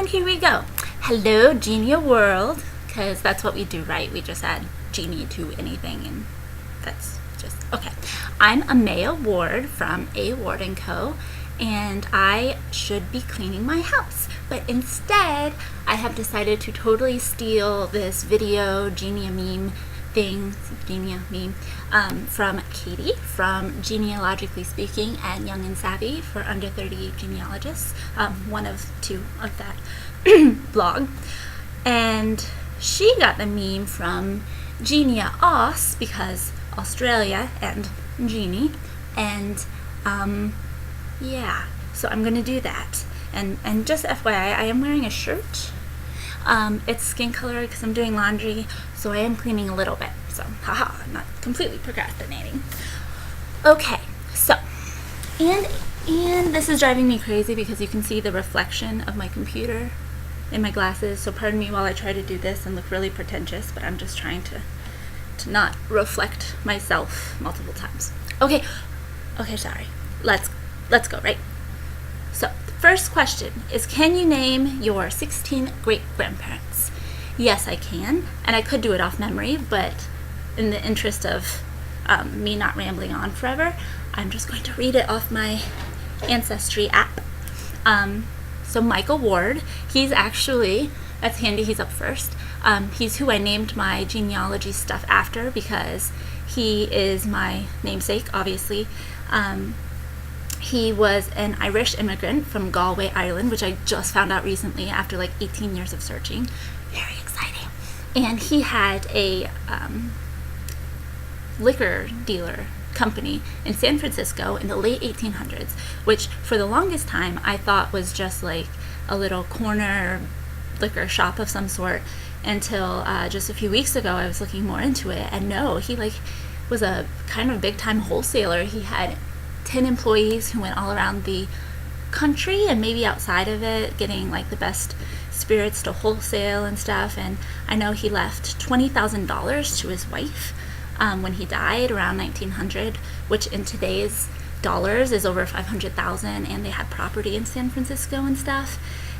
here we go. Hello, Genia world, because that's what we do, right? We just add genie to anything, and that's just okay. I'm Amaya Ward from A Ward & Co., and I should be cleaning my house, but instead I have decided to totally steal this video Geneameme thing, from Katie from Genealogically Speaking and Young and Savvy for under 30 genealogists, one of two of that blog. And she got the meme from Geniaus, because Australia and genie, and yeah, so I'm gonna do that. And just FYI, I am wearing a shirt. It's skin color because I'm doing laundry, so I am cleaning a little bit. So, haha, I'm not completely procrastinating. Okay, so, and this is driving me crazy because you can see the reflection of my computer in my glasses. So pardon me while I try to do this and look really pretentious, but I'm just trying to not reflect myself multiple times. Okay, sorry. Let's go, right? So, the first question is, can you name your 16 great-grandparents? Yes, I can, and I could do it off memory, but in the interest of me not rambling on forever, I'm just going to read it off my Ancestry app. So Michael Ward, he's actually, that's handy, he's up first. He's who I named my genealogy stuff after because he is my namesake, obviously. He was an Irish immigrant from Galway, Ireland, which I just found out recently after like 18 years of searching. Very exciting. And he had a liquor dealer company in San Francisco in the late 1800s, which for the longest time I thought was just like a little corner liquor shop of some sort, until just a few weeks ago I was looking more into it, and no, he like was a kind of big time wholesaler. He had 10 employees who went all around the country and maybe outside of it, getting like the best spirits to wholesale and stuff. And I know he left $20,000 to his wife when he died around 1900, which in today's dollars is over 500,000. And they had property in San Francisco and stuff.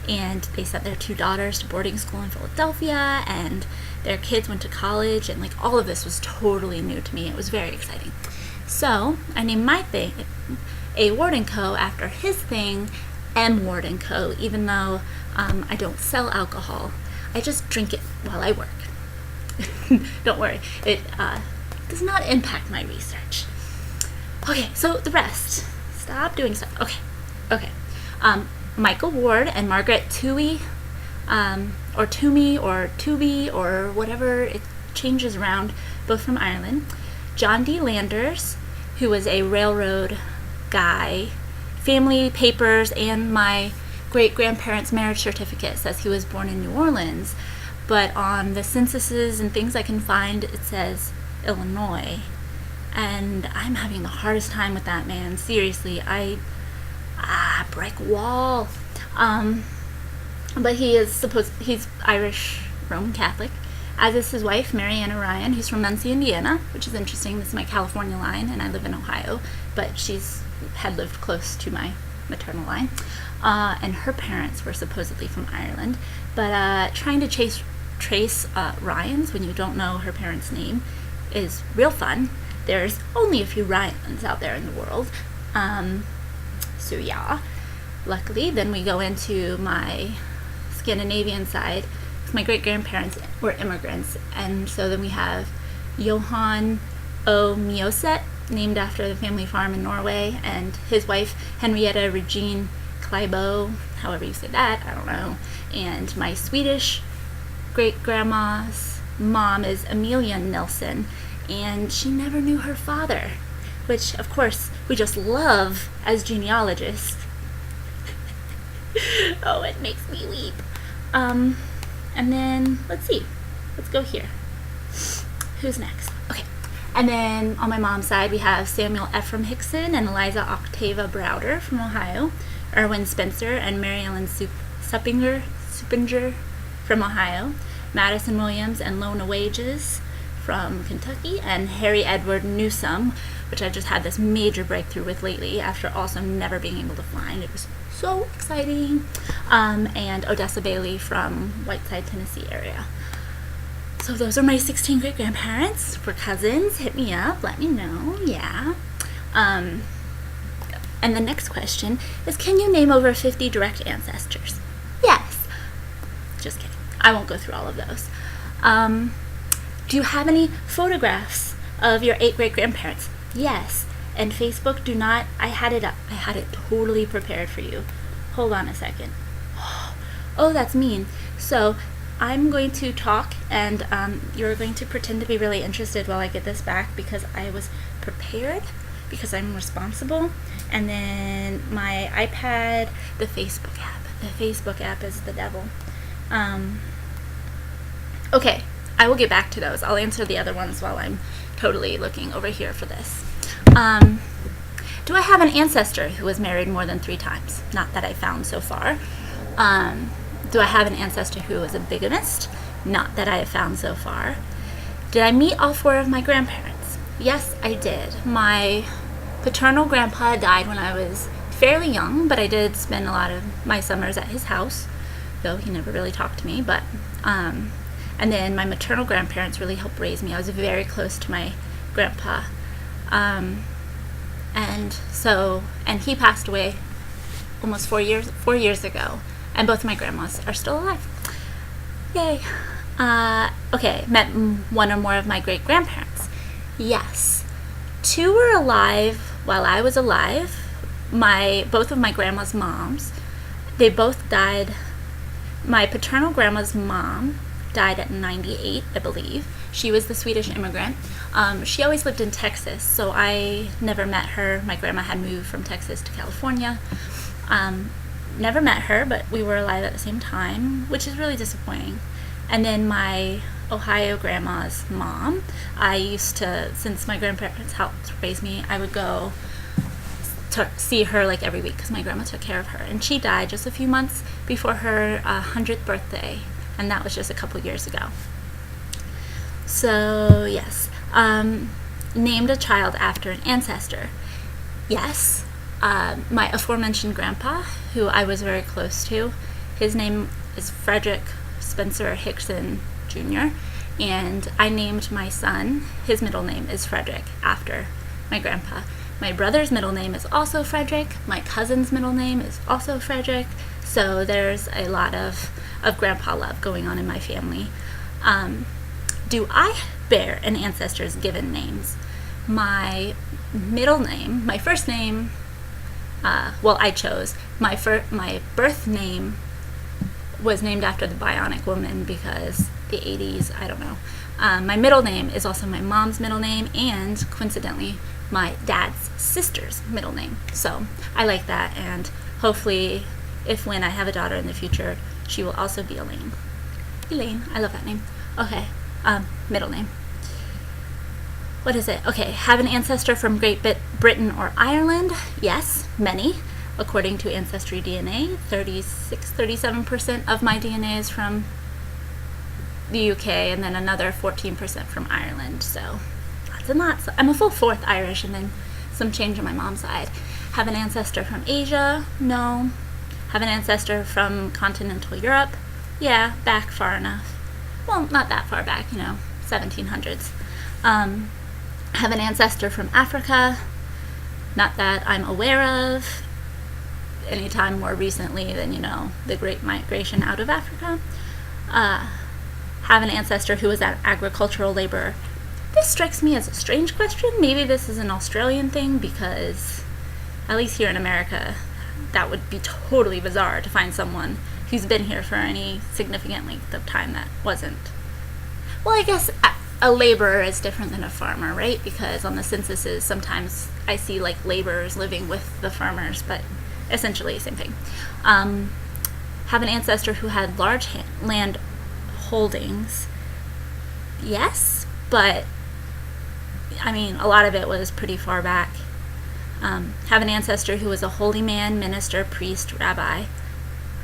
And they sent their 2 daughters to boarding school in Philadelphia, and their kids went to college, and like all of this was totally new to me. It was very exciting. So I named my thing A Ward & Co. after his thing, M Ward & Co., even though I don't sell alcohol. I just drink it while I work. Don't worry, it does not impact my research. Okay, so the rest. Stop doing stuff. Okay. Michael Ward and Margaret Toohey, or Toomey, or Tooby, or whatever it changes around, both from Ireland. John D. Landers, who was a railroad guy. Family papers and my great-grandparents' marriage certificate says he was born in New Orleans, but on the censuses and things I can find, it says Illinois. And I'm having the hardest time with that, man. Seriously, brick wall. But he's Irish Roman Catholic, as is his wife, Marianna Ryan, who's from Muncie, Indiana, which is interesting. This is my California line, and I live in Ohio, but she's had lived close to my maternal line. And her parents were supposedly from Ireland, but trying to trace Ryans when you don't know her parents' name is real fun. There's only a few Ryans out there in the world. So yeah, luckily, then we go into my Scandinavian side. My great-grandparents were immigrants, and so then we have Johan O. Mjoset, named after the family farm in Norway, and his wife Henrietta Regine Kleibo, however you say that, I don't know. And my Swedish great-grandma's mom is Amelia Nilsson, and she never knew her father, which of course we just love as genealogists. Oh, it makes me weep. And then, let's see. Let's go here. Who's next? Okay. And then on my mom's side, we have Samuel Ephraim Hickson and Eliza Octava Browder from Ohio, Erwin Spencer and Mary Ellen Suppinger from Ohio, Madison Williams and Lona Wages from Kentucky, and Harry Edward Newsome, which I just had this major breakthrough with lately after also never being able to find. It was so exciting. and Odessa Bailey from Whiteside, Tennessee area. So those are my 16 great-grandparents. We're cousins. Hit me up. Let me know. Yeah. And the next question is, can you name over 50 direct ancestors? Yes. Just kidding. I won't go through all of those. Do you have any photographs of your 8 great-grandparents? Yes. And Facebook, do not... I had it up. I had it totally prepared for you. Hold on a second. Oh, that's mean. So I'm going to talk, and you're going to pretend to be really interested while I get this back, because I was prepared, because I'm responsible. And then my iPad, the Facebook app. The Facebook app is the devil. Okay, I will get back to those. I'll answer the other ones while I'm totally looking over here for this. Do I have an ancestor who was married more than 3 times? Not that I found so far. Do I have an ancestor who was a bigamist? Not that I have found so far. Did I meet all 4 of my grandparents? Yes, I did. My paternal grandpa died when I was fairly young, but I did spend a lot of my summers at his house, though he never really talked to me. But and then my maternal grandparents really helped raise me. I was very close to my grandpa. And he passed away almost 4 years ago. And both my grandmas are still alive. Yay. Okay, met one or more of my great-grandparents. Yes. 2 were alive while I was alive. Both of my grandma's moms. They both died. My paternal grandma's mom died at 98, I believe. She was the Swedish immigrant. She always lived in Texas, so I never met her. My grandma had moved from Texas to California. Never met her, but we were alive at the same time, which is really disappointing. And then my Ohio grandma's mom, I used to, since my grandparents helped raise me, I would go to see her like every week because my grandma took care of her. And she died just a few months before her 100th birthday, and that was just a couple years ago. So, yes. Named a child after an ancestor. Yes. My aforementioned grandpa, who I was very close to, his name is Frederick Spencer Hickson Jr., and I named my son, his middle name is Frederick, after my grandpa. My brother's middle name is also Frederick. My cousin's middle name is also Frederick. So there's a lot of grandpa love going on in my family. Do I bear an ancestor's given names? My middle name, my first name, I chose. My birth name was named after the Bionic Woman because the 80s, I don't know. My middle name is also my mom's middle name, and coincidentally, my dad's sister's middle name. So I like that, and hopefully, when I have a daughter in the future, she will also be Elaine. Elaine, I love that name. Okay, middle name. What is it? Okay, have an ancestor from Great Britain or Ireland? Yes, many. According to Ancestry DNA, 37% of my DNA is from the UK, and then another 14% from Ireland. So lots and lots. I'm a full 4th Irish, and then some change on my mom's side. Have an ancestor from Asia? No. Have an ancestor from continental Europe? Yeah, back far enough. Well, not that far back, 1700s. Have an ancestor from Africa? Not that I'm aware of. Anytime more recently than, the Great Migration out of Africa. Have an ancestor who was an agricultural laborer? This strikes me as a strange question. Maybe this is an Australian thing, because at least here in America, that would be totally bizarre to find someone who's been here for any significant length of time that wasn't. Well, I guess a laborer is different than a farmer, right? Because on the censuses, sometimes I see like laborers living with the farmers, but essentially same thing. Have an ancestor who had large land holdings? Yes, but I mean, a lot of it was pretty far back. Have an ancestor who was a holy man, minister, priest, rabbi?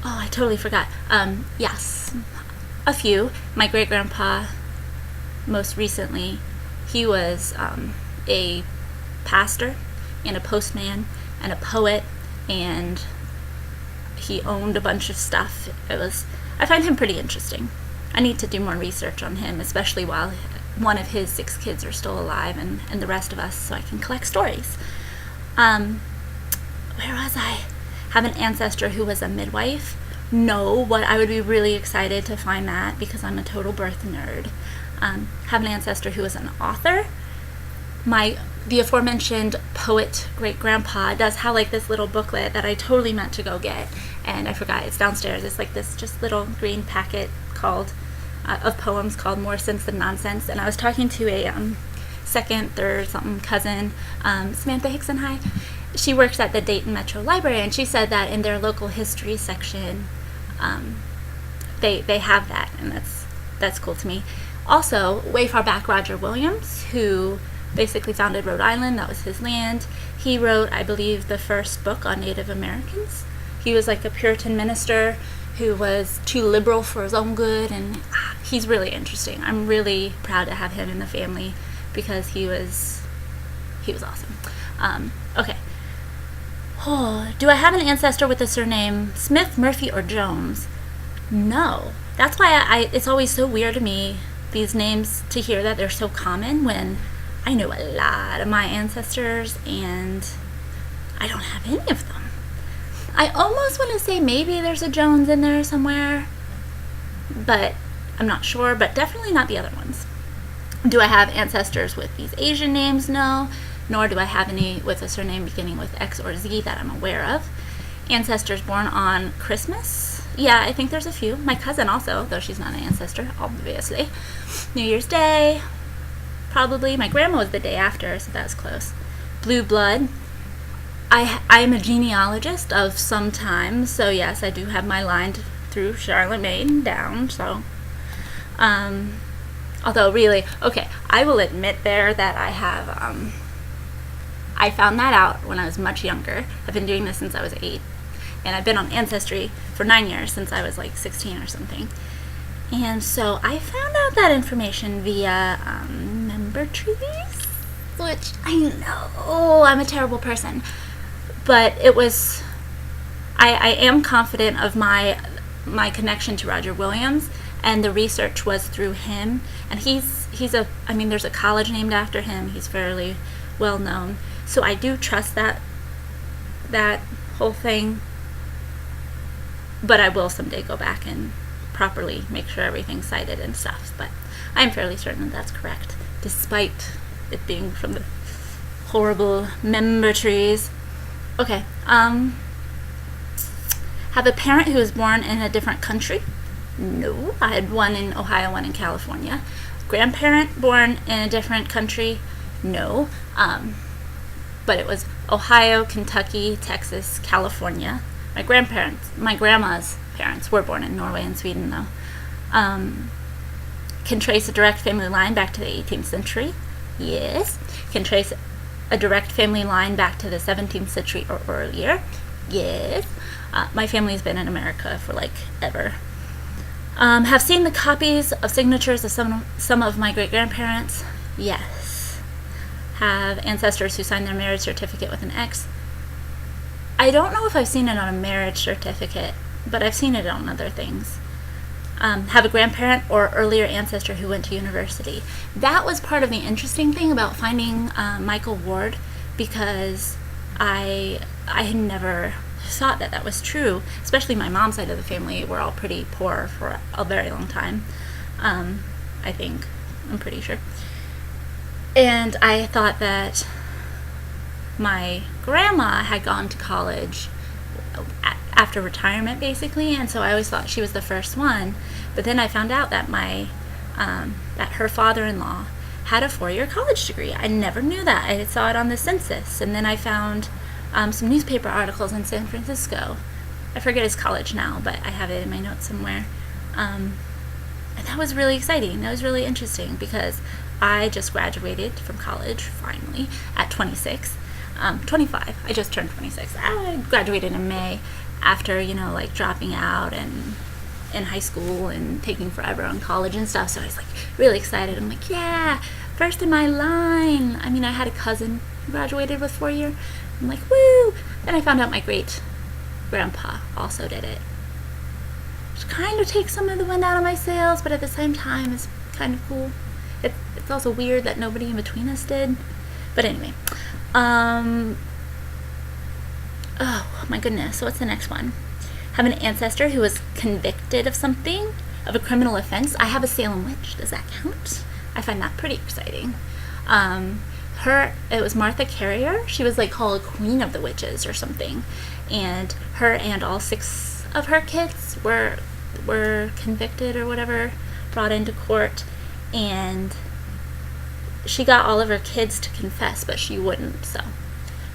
Oh, I totally forgot. Yes, a few. My great-grandpa, most recently, he was a pastor and a postman and a poet, and he owned a bunch of stuff. I find him pretty interesting. I need to do more research on him, especially while one of his 6 kids are still alive and the rest of us, so I can collect stories. Where was I? Have an ancestor who was a midwife. No, but I would be really excited to find that because I'm a total birth nerd. Have an ancestor who was an author. The aforementioned poet great-grandpa does have like this little booklet that I totally meant to go get, and I forgot. It's downstairs. It's like this just little green packet of poems called More Sense Than Nonsense. And I was talking to a second, third, something cousin, Samantha Hickson. Hi. She works at the Dayton Metro Library, and she said that in their local history section, they have that, and that's cool to me. Also, way far back, Roger Williams, who basically founded Rhode Island. That was his land. He wrote, I believe, the first book on Native Americans. He was like a Puritan minister who was too liberal for his own good, and he's really interesting. I'm really proud to have him in the family because he was awesome. Okay. Oh, do I have an ancestor with the surname Smith, Murphy, or Jones? No. That's why it's always so weird to me, these names, to hear that they're so common when I know a lot of my ancestors and I don't have any of them. I almost want to say maybe there's a Jones in there somewhere, but I'm not sure, but definitely not the other ones. Do I have ancestors with these Asian names? No. Nor do I have any with a surname beginning with X or Z that I'm aware of. Ancestors born on Christmas? Yeah, I think there's a few. My cousin also, though she's not an ancestor, obviously. New Year's Day, probably. My grandma was the day after, so that's close. Blue blood. I'm a genealogist of some time, so yes, I do have my line through Charlemagne down, so. Although really, okay, I will admit there that I have, I found that out when I was much younger. I've been doing this since I was 8, and I've been on Ancestry for 9 years, since I was like 16 or something. And so I found out that information via member trees, which I know I'm a terrible person, but it was, I am confident of my connection to Roger Williams, and the research was through him, and there's a college named after him. He's fairly well known, so I do trust that whole thing, but I will someday go back and properly make sure everything's cited and stuff, but I'm fairly certain that's correct, despite it being from the horrible member trees. Okay, have a parent who was born in a different country? No, I had one in Ohio, one in California. Grandparent born in a different country? No, but it was Ohio, Kentucky, Texas, California. My grandma's parents were born in Norway and Sweden, though. Can trace a direct family line back to the 18th century? Yes. Can trace a direct family line back to the 17th century or earlier? Yes. My family's been in America for like ever. Have seen the copies of signatures of some of my great-grandparents? Yes. Have ancestors who signed their marriage certificate with an X? I don't know if I've seen it on a marriage certificate, but I've seen it on other things. Have a grandparent or earlier ancestor who went to university. That was part of the interesting thing about finding Michael Ward, because I had never thought that was true, especially my mom's side of the family. We're all pretty poor for a very long time, I think. I'm pretty sure. And I thought that my grandma had gone to college after retirement, basically, and so I always thought she was the first one. But then I found out that that her father-in-law had a 4-year college degree. I never knew that. I saw it on the census, and then I found some newspaper articles in San Francisco. I forget his college now, but I have it in my notes somewhere. And that was really exciting. That was really interesting because I just graduated from college, finally, at 26. 25. I just turned 26. I graduated in May after, dropping out and in high school and taking forever on college and stuff. So I was like really excited. I'm like, yeah, first in my line. I mean, I had a cousin who graduated with 4 year. I'm like, woo! Then I found out my great grandpa also did it. Which kind of takes some of the wind out of my sails, but at the same time it's kind of cool. It's also weird that nobody in between us did. But anyway. Oh my goodness. So what's the next one? Have an ancestor who was convicted of something, of a criminal offense. I have a Salem witch. Does that count? I find that pretty exciting. It was Martha Carrier. She was like called Queen of the Witches or something. And her and all 6 of her kids were convicted or whatever, brought into court. And she got all of her kids to confess, but she wouldn't. So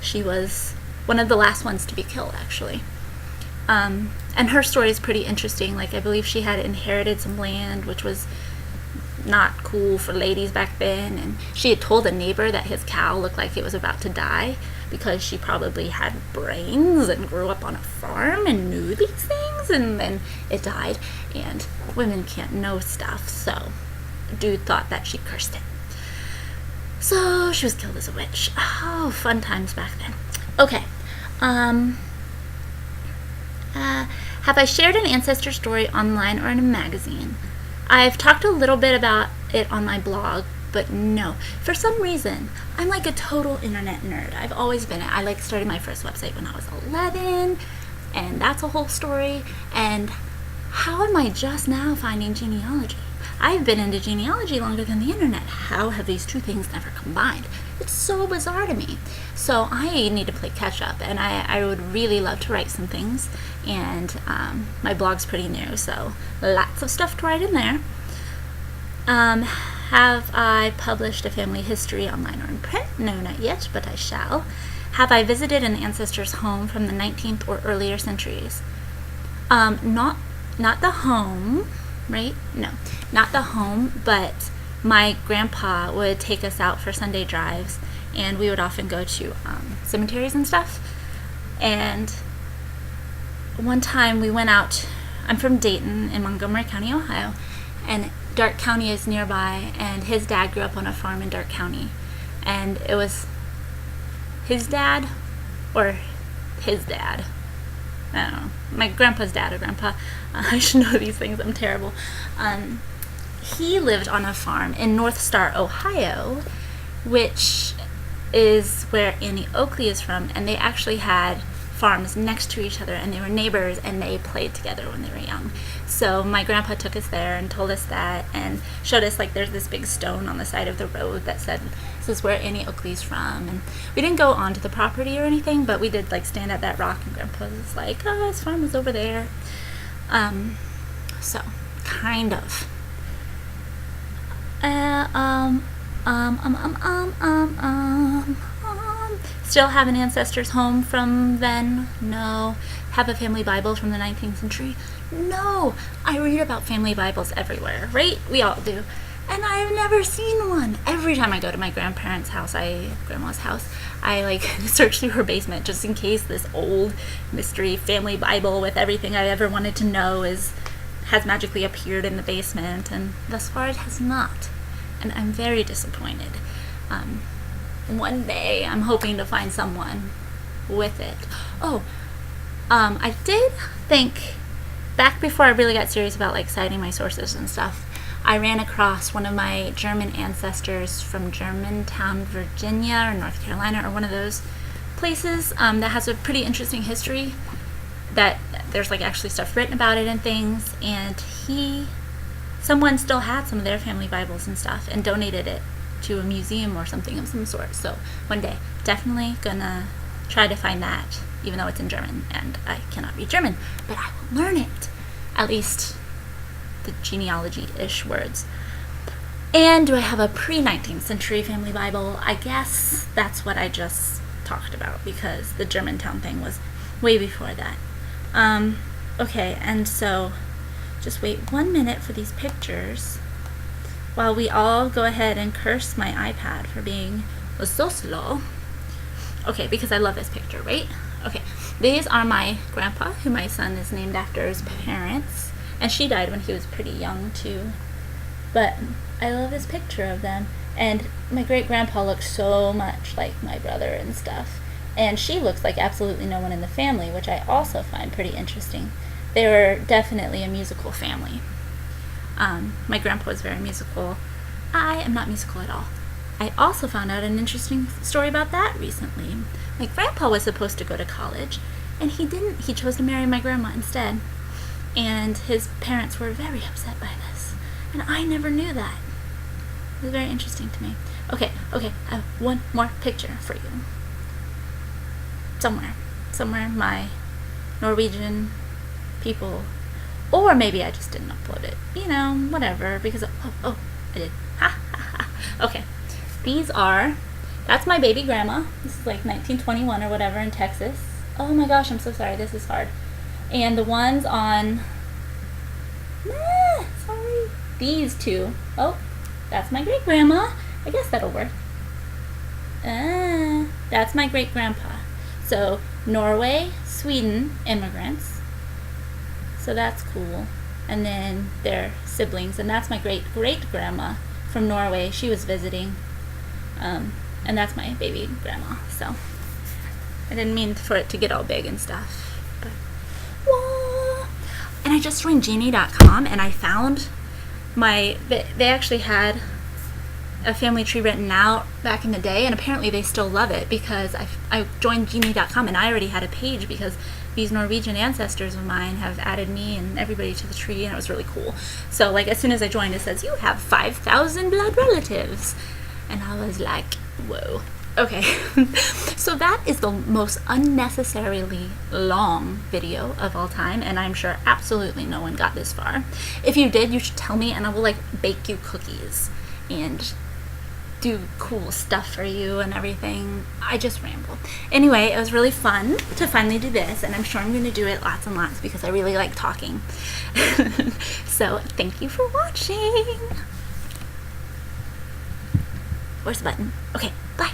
she was one of the last ones to be killed, actually. And her story is pretty interesting. Like, I believe she had inherited some land, which was not cool for ladies back then, and she had told a neighbor that his cow looked like it was about to die because she probably had brains and grew up on a farm and knew these things, and then it died, and women can't know stuff, so dude thought that she cursed it. So she was killed as a witch. Oh, fun times back then. Okay. Have I shared an ancestor story online or in a magazine? I've talked a little bit about it on my blog, but no. For some reason, I'm like a total internet nerd. I've always been it. I like started my first website when I was 11, and that's a whole story. And how am I just now finding genealogy? I've been into genealogy longer than the internet. How have these two things never combined? It's so bizarre to me. So I need to play catch up, and I would really love to write some things. And my blog's pretty new, so lots of stuff to write in there. Have I published a family history online or in print? No, not yet, but I shall. Have I visited an ancestor's home from the 19th or earlier centuries? Not the home, right? No, not the home, but my grandpa would take us out for Sunday drives, and we would often go to cemeteries and stuff. And one time we went out, I'm from Dayton in Montgomery County, Ohio, and Darke County is nearby, and his dad grew up on a farm in Darke County. And it was his dad, or his dad. I don't know. My grandpa's dad or grandpa. I should know these things. I'm terrible. He lived on a farm in North Star, Ohio, which is where Annie Oakley is from, and they actually had farms next to each other, and they were neighbors, and they played together when they were young. So my grandpa took us there and told us that, and showed us, like, there's this big stone on the side of the road that said, this is where Annie Oakley's from. And we didn't go onto the property or anything, but we did, like, stand at that rock, and grandpa was like, oh, his farm was over there. So kind of. Still have an ancestor's home from then? No. Have a family Bible from the 19th century? No. I read about family Bibles everywhere, right? We all do. And I've never seen one. Every time I go to my grandma's house, I like search through her basement just in case this old mystery family Bible with everything I ever wanted to know has magically appeared in the basement, and thus far it has not. And I'm very disappointed. One day I'm hoping to find someone with it. I did think, back before I really got serious about like citing my sources and stuff, I ran across one of my German ancestors from Germantown, Virginia, or North Carolina, or one of those places that has a pretty interesting history, that there's like actually stuff written about it and things, and someone still had some of their family Bibles and stuff and donated it to a museum or something of some sort. So one day, definitely gonna try to find that, even though it's in German and I cannot read German, but I will learn it, at least the genealogy-ish words. And do I have a pre-19th century family Bible? I guess that's what I just talked about, because the Germantown thing was way before that. Okay, and so just wait 1 minute for these pictures while we all go ahead and curse my iPad for being so slow. Okay, because I love this picture, right? Okay, these are my grandpa, who my son is named after his parents, and she died when he was pretty young too. But I love this picture of them, and my great grandpa looks so much like my brother and stuff. And she looks like absolutely no one in the family, which I also find pretty interesting. They were definitely a musical family. My grandpa was very musical. I am not musical at all. I also found out an interesting story about that recently. My grandpa was supposed to go to college, and he didn't. He chose to marry my grandma instead. And his parents were very upset by this. And I never knew that. It was very interesting to me. Okay, I have one more picture for you. Somewhere my Norwegian people, or maybe I just didn't upload it. You know, whatever, because, I did. Ha, ha, ha. Okay, that's my baby grandma. This is like 1921 or whatever in Texas. Oh my gosh, I'm so sorry, this is hard. And the ones on, sorry, these two. Oh, that's my great grandma. I guess that'll work. That's my great grandpa. So Norway, Sweden immigrants. So that's cool. And then their siblings, and that's my great grandma from Norway. She was visiting. And that's my baby grandma. So I didn't mean for it to get all big and stuff. But and I just joined Genie.com, and I found they actually had a family tree written out back in the day, and apparently they still love it, because I joined Genie.com and I already had a page because these Norwegian ancestors of mine have added me and everybody to the tree, and it was really cool. So like as soon as I joined, it says you have 5,000 blood relatives, and I was like, whoa. Okay, so that is the most unnecessarily long video of all time, and I'm sure absolutely no one got this far. If you did, you should tell me, and I will like bake you cookies and do cool stuff for you and everything. I just ramble. Anyway, it was really fun to finally do this, and I'm sure I'm going to do it lots and lots because I really like talking. So thank you for watching. Where's the button? Okay, bye.